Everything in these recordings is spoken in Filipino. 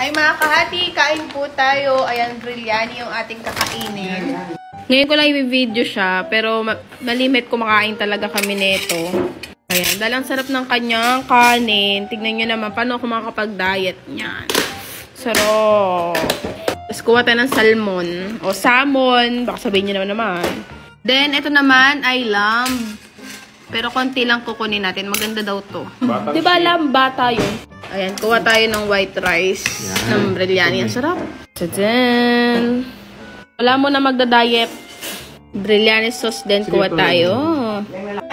Ay mga kahati, kain po tayo. Ayan, biryani yung ating kakainin. Ngayon ko lang i-video siya, pero malimit kumakain talaga kami nito. Ayan, dahil ang sarap ng kanyang kanin. Tignan nyo naman, paano ako makakapag-diet niyan. Sarap. Tapos kuha tayo ng salmon. O salmon, baka sabihin nyo naman. Then, ito naman ay lamb. Pero konti lang kukunin natin. Maganda daw to. Diba lamb, bata yun? Ayan, kuha tayo ng white rice. Ng biryani. Ang sarap. Tadaan! Wala mo na magda-diet. Biryani sauce din kuha tayo.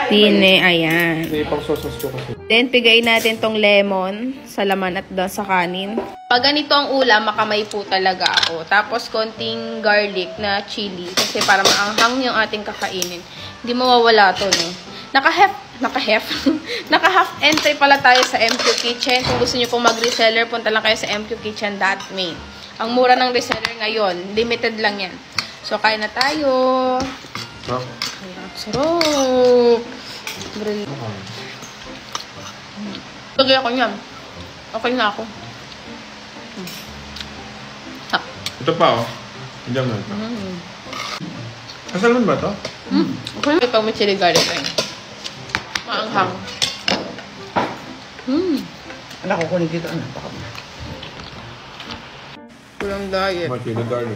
Tine, ayan. Then, pigayin natin tong lemon sa laman at doon sa kanin. Pag ganito ang ulam, makamay po talaga ako. Tapos, konting garlic na chili. Kasi para maanghang yung ating kakainin. Hindi mawawala to, no? Naka-half entry pala tayo sa MQ Kitchen. Kung gusto niyo pong mag-reseller, punta lang kayo sa mqkitchen.me. Ang mura ng reseller ngayon. Limited lang yan. So, kain na tayo. Ayan, sarap. Lagay ako niyan. Okay na ako. Ito pa, oh. Diyan mo ito. Kasalman ba ito? Okay. Pag may chili garlic tayo. Maanghang. Anak ko kunin dito, anak. Kulang diet. Chili garlic.